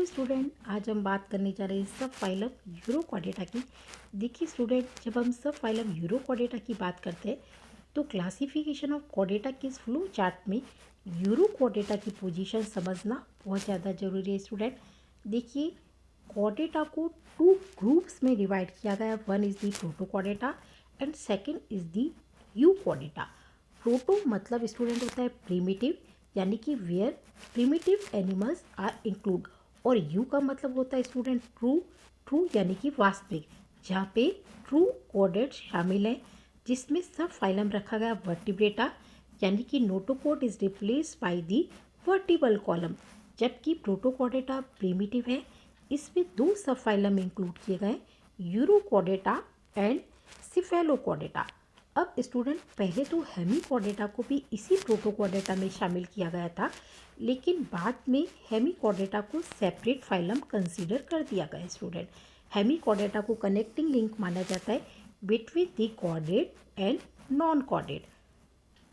Hello student, आज हम बात करने जा रहे हैं सब फाइलम यूरोकॉर्डेटा की। देखिए स्टूडेंट, जब हम सब फाइलम यूरोकॉर्डेटा की बात करते हैं तो क्लासिफिकेशन ऑफ कॉर्डेटा के फ्लो चार्ट में यूरोकॉर्डेटा की पोजीशन समझना बहुत ज़्यादा ज़रूरी है स्टूडेंट। देखिए, कॉर्डेटा को टू ग्रुप्स में डिवाइड किया गया। One is the protochordata and second is the euchordata. Proto मतलब स्टूडेंट होता है प्रिमिटिव, यानी कि where primitive animals are include, और यू का मतलब होता है स्टूडेंट ट्रू। ट्रू यानी कि वास्तविक, जहाँ पे ट्रू कॉर्डेट शामिल हैं, जिसमें सब फाइलम रखा गया वर्टिब्रेटा, यानी कि notochord is replace by the vertebral column. जबकि प्रोटोकॉर्डेटा प्रिमिटिव है, इसमें दो सब फाइलम इंक्लूड किए गए, यूरोकॉर्डेटा एंड सिफेलोकॉर्डेटा। अब स्टूडेंट, पहले तो हेमिकॉर्डेटा को भी इसी प्रोटोकॉर्डेटा में शामिल किया गया था, लेकिन बाद में हेमिकॉर्डेटा को सेपरेट फाइलम कंसीडर कर दिया गया स्टूडेंट। हेमिकॉर्डेटा को कनेक्टिंग लिंक माना जाता है between the chordate and non chordate.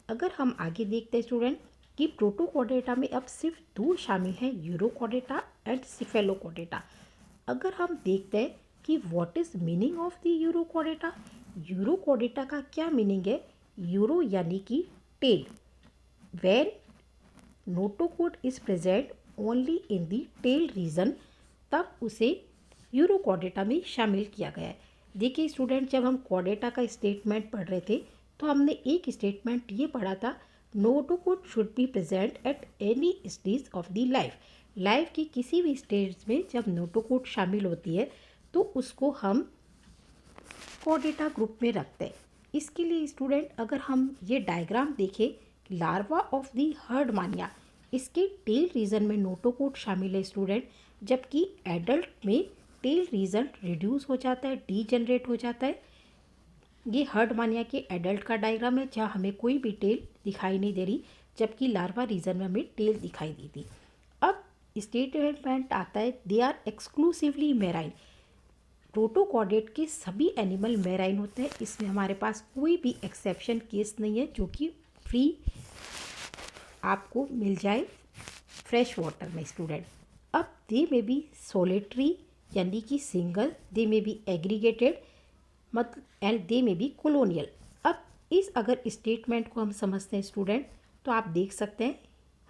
अगर हम आगे देखते हैं स्टूडेंट कि प्रोटोकॉर्डेटा में अब सिर्फ दो शामिल हैं, यूरोकॉर्डेटा एंड सिफेलोकॉर्डेटा। अगर हम देखते हैं कि what is meaning of the urochordata, urochordata का क्या मीनिंग है। यूरो यानी कि tail, where notochord is present only in the tail region, तब उसे यूरोकॉर्डेटा में शामिल किया गया है। देखिए स्टूडेंट, जब हम कॉर्डेटा का स्टेटमेंट पढ़ रहे थे तो हमने एक स्टेटमेंट ये पढ़ा था, notochord should be present at any stage of the life. Life की किसी भी स्टेज में जब नोटोकॉर्ड शामिल होती है तो उसको हम कॉर्डेटा ग्रुप में रखते हैं। इसके लिए स्टूडेंट, अगर हम ये डायग्राम देखें, लार्वा ऑफ द हर्डमानिया, इसके टेल रीजन में नोटोकॉर्ड शामिल है स्टूडेंट, जबकि एडल्ट में टेल रीजन रिड्यूस हो जाता है, डीजनरेट हो जाता है। ये हर्डमानिया के एडल्ट का डायग्राम है, जहाँ हमें कोई भी टेल दिखाई नहीं दे रही, जबकि लार्वा रीजन में हमें टेल दिखाई दी थी। अब स्टेटमेंट आता है, they are exclusively marine. Protochordate के सभी एनिमल मैराइन होते हैं, इसमें हमारे पास कोई भी एक्सेप्शन केस नहीं है जो कि फ्री आपको मिल जाए फ्रेश वाटर में स्टूडेंट। अब दे में बी सोलिटरी यानी कि सिंगल, दे में बी एग्रीगेटेड मतलब, एंड दे में बी कॉलोनियल। अब इस अगर स्टेटमेंट को हम समझते हैं स्टूडेंट, तो आप देख सकते हैं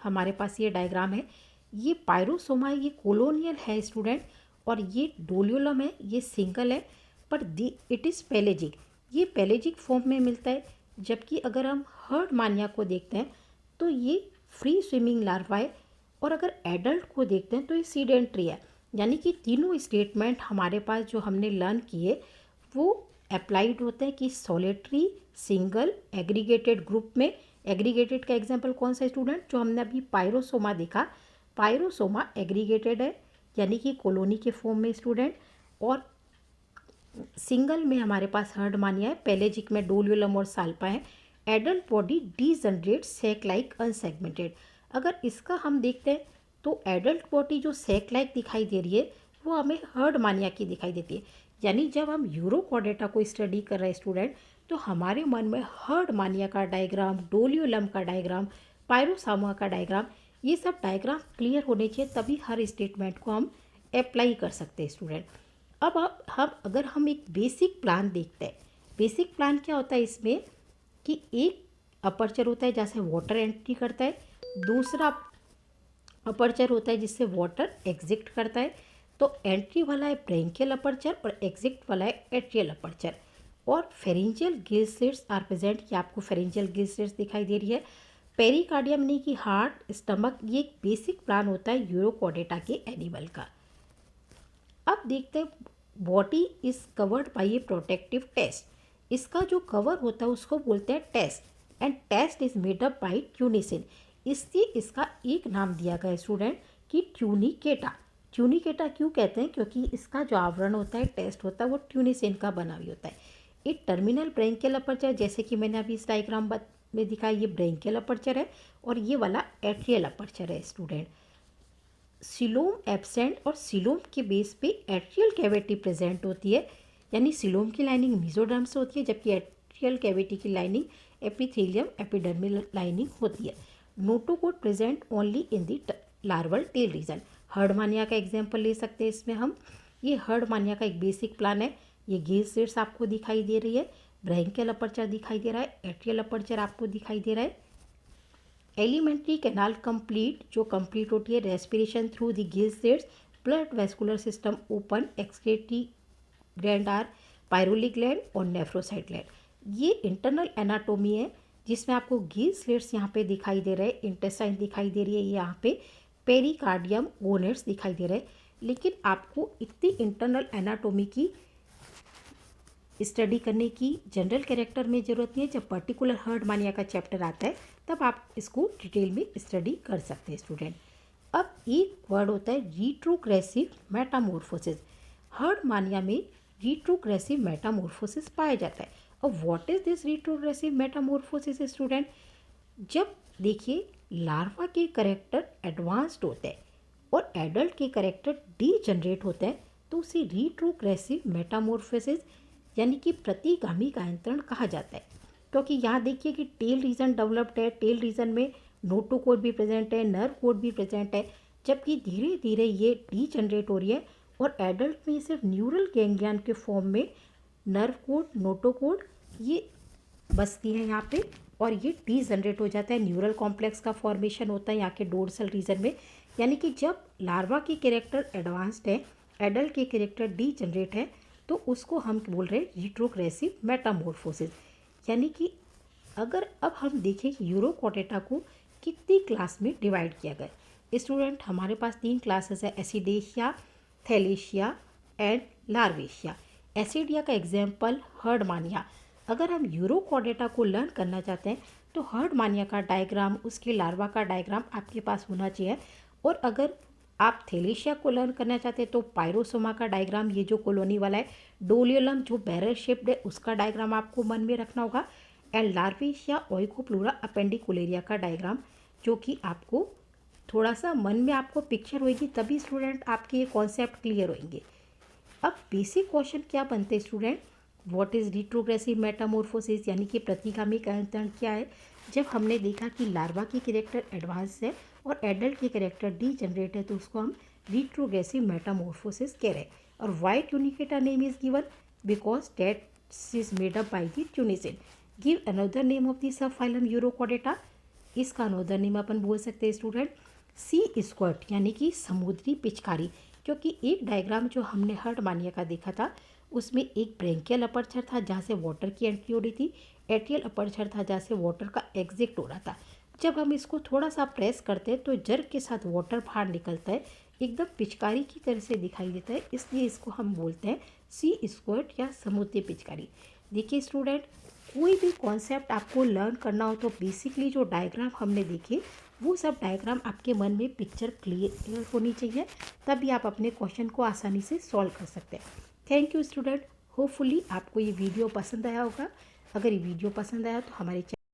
हमारे पास ये डायग्राम है, ये पायरोसोमा है, ये कॉलोनियल है स्टूडेंट, और ये डोलियोलम है, ये सिंगल है, पर इट इज़ पेलेजिक, ये पेलेजिक फॉर्म में मिलता है। जबकि अगर हम हर्डमानिया को देखते हैं तो ये फ्री स्विमिंग लार्वा है, और अगर एडल्ट को देखते हैं तो ये सीडेंट्री है। यानी कि तीनों स्टेटमेंट हमारे पास जो हमने लर्न किए वो अप्लाइड होते हैं कि सॉलिटरी, सिंगल, एग्रीगेटेड ग्रुप में। एग्रीगेटेड का एग्जांपल कौन सा स्टूडेंट, जो हमने अभी पायरोसोमा देखा, पायरोसोमा एग्रीगेटेड है यानी कि कॉलोनी के फॉर्म में स्टूडेंट, और सिंगल में हमारे पास हर्डमानिया है, पेलेजिक में डोलियोलम और साल्पा है। एडल्ट बॉडी डीजनरेट सेक लाइक अनसेगमेंटेड। अगर इसका हम देखते हैं तो एडल्ट बॉडी जो सेक लाइक दिखाई दे रही है वो हमें हर्डमानिया की दिखाई देती है। यानी जब हम यूरोकॉर्डेटा को स्टडी कर रहे हैं स्टूडेंट, तो हमारे मन में हर्डमानिया का डायग्राम, डोलियोलम का डायग्राम, पायरोसोमा का डायग्राम, ये सब डायग्राम क्लियर होने चाहिए, तभी हर स्टेटमेंट को हम अप्लाई कर सकते हैं स्टूडेंट। अब हम अगर हम एक बेसिक प्लान देखते हैं, बेसिक प्लान क्या होता है इसमें कि एक अपर्चर होता है जैसे वाटर एंट्री करता है, दूसरा अपर्चर होता है जिससे वाटर एग्जिट करता है। तो एंट्री वाला है ब्रेंकियल अपर्चर और एग्जिट वाला है एट्रियल अपर्चर। और pharyngeal gill slits are present, कि आपको फेरेंजियल गिल स्लिट्स दिखाई दे रही है। पेरिकार्डियम यानी कि हार्ट, स्टमक, ये एक बेसिक प्लान होता है यूरोकॉर्डेटा के एनिमल का। अब देखते हैं, body is covered by a protective test. इसका जो कवर होता है उसको बोलते हैं test, and test is made up by tunicin. इससे इसका एक नाम दिया गया है स्टूडेंट कि ट्यूनिकेटा। ट्यूनिकेटा क्यों कहते हैं, क्योंकि इसका जो आवरण होता है, टेस्ट होता है, वो ट्यूनिसिन का बना हुआ होता है। एक टर्मिनल ब्रेंकियल अपर्चर, जैसे कि मैंने अभी इस डायग्राम में दिखाया, ये ब्रेंकियल अपर्चर है और ये वाला एट्रियल अपर्चर है स्टूडेंट। सिलोम एब्सेंट, और सिलोम के बेस पे एट्रियल कैविटी प्रेजेंट होती है, यानी सिलोम की लाइनिंग मेसोडर्म से होती है, जबकि एट्रियल कैविटी की लाइनिंग एपिथेलियम एपिडर्मल लाइनिंग होती है। Notochord present only in the larval tail region. Herdmania का एग्जाम्पल ले सकते हैं इसमें हम। ये हर्डमानिया का एक बेसिक प्लान है। ये गेज स्लिट्स आपको दिखाई दे रही है, ब्रैंकियल अपर्चर दिखाई दे रहा है, एट्रियल अपर्चर आपको दिखाई दे रहा है। एलिमेंट्री कैनाल कंप्लीट, जो कंप्लीट होती है रेस्पिरेशन थ्रू द गेज slits, blood vascular system open, excretory gland or pyloric gland और नेफ्रोसाइट ग्लैंड। ये इंटरनल एनाटोमी है जिसमें आपको गेज स्लिट्स यहाँ पे दिखाई दे रहे हैं, इंटेस्टाइन दिखाई दे रही है यहाँ पे, पेरिकार्डियम, गोनेट्स दिखाई दे रहे हैं। लेकिन आपको इतनी इंटरनल एनाटोमी की स्टडी करने की जनरल कैरेक्टर में ज़रूरत नहीं है। जब पर्टिकुलर हर्डमानिया का चैप्टर आता है तब आप इसको डिटेल में स्टडी कर सकते हैं स्टूडेंट। अब एक वर्ड होता है रिट्रोग्रेसिव मेटामॉर्फोसिस। हर्डमानिया में रिट्रोग्रेसिव मेटामॉर्फोसिस पाया जाता है। अब what is this retrogressive Metamorphosis student? जब देखिए लार्वा के करेक्टर एडवांस्ड होते हैं और एडल्ट के करेक्टर डीजनरेट होते हैं तो उसे रिट्रोग्रेसिव मेटामॉर्फोसिस यानी कि प्रतिगामी कायांतरण कहा जाता है। क्योंकि यहाँ देखिए कि टेल रीजन डेवलप्ड है, टेल रीजन में नोटोकोड भी प्रेजेंट है, नर्व कोड भी प्रेजेंट है, जबकि धीरे धीरे ये डीजनरेट हो रही है और एडल्ट में सिर्फ न्यूरल गैंग्लियन के फॉर्म में नर्व कोड, नोटोकोड ये बसती है यहाँ पे और ये डीजनरेट हो जाता है। न्यूरल कॉम्प्लेक्स का फॉर्मेशन होता है यहाँ के डोर्सल रीजन में। यानी कि जब लार्वा की कैरेक्टर एडवांस्ड है, एडल्ट के कैरेक्टर डीजनरेट है, तो उसको हम बोल रहे हैं रिट्रोग्रेसिव मेटामॉर्फोसिस। यानी कि अगर अब हम देखें कि यूरोकॉर्डेटा को कितनी क्लास में डिवाइड किया गया स्टूडेंट, हमारे पास 3 क्लासेस है, एसिडेशिया, थैलेशिया एंड लार्वेशिया। एसिडिया का एग्जाम्पल हर्डमानिया। अगर हम यूरोकॉर्डेटा को लर्न करना चाहते हैं तो हर्डमानिया का डायग्राम, उसके लार्वा का डायग्राम आपके पास होना चाहिए। और अगर आप थैलेशिया को लर्न करना चाहते हैं तो पायरोसोमा का डायग्राम, ये जो कॉलोनी वाला है, डोलियोलम जो बैरल शेप्ड है उसका डायग्राम आपको मन में रखना होगा, एंड लार्वेशिया ओइकोप्लूरा अपेंडिकुलेरिया का डायग्राम, जो कि आपको थोड़ा सा मन में आपको पिक्चर होगी तभी स्टूडेंट आपके ये कॉन्सेप्ट क्लियर होंगे। अब बेसिक क्वेश्चन क्या बनते हैं student? What is retrogressive Metamorphosis यानी कि प्रतिगामी कायांतरण क्या है? जब हमने देखा कि लार्वा की कैरेक्टर एडवांस है और एडल्ट की कैरेक्टर डीजनरेट है तो उसको हम रिट्रोग्रेसिव मेटामॉर्फोसिस कह रहे हैं। और why tunicata name is given because that is made up by the tunicin. Give another name of the sub phylum urochordata. इसका अनदर नेम अपन बोल सकते हैं स्टूडेंट सी स्क्वर्ट यानी कि समुद्री पिचकारी। क्योंकि एक डायग्राम जो हमने हर्डमानिया का देखा था उसमें एक ब्रैंकियल अपर्चर था जहाँ से वाटर की एंट्री हो रही थी, एट्रियल अपर्चर था जहाँ से वाटर का एग्जिट हो रहा था। जब हम इसको थोड़ा सा प्रेस करते हैं तो जर्क के साथ वाटर बाहर निकलता है, एकदम पिचकारी की तरह से दिखाई देता है, इसलिए इसको हम बोलते हैं सी स्क्वर्ट या समुद्री पिचकारी। देखिए स्टूडेंट, कोई भी कॉन्सेप्ट आपको लर्न करना हो तो बेसिकली जो डायग्राम हमने देखे वो सब डायग्राम आपके मन में पिक्चर क्लियर होनी चाहिए, तभी आप अपने क्वेश्चन को आसानी से सॉल्व कर सकते हैं। Thank you student. होपफुली आपको ये वीडियो पसंद आया होगा। अगर ये वीडियो पसंद आया तो हमारे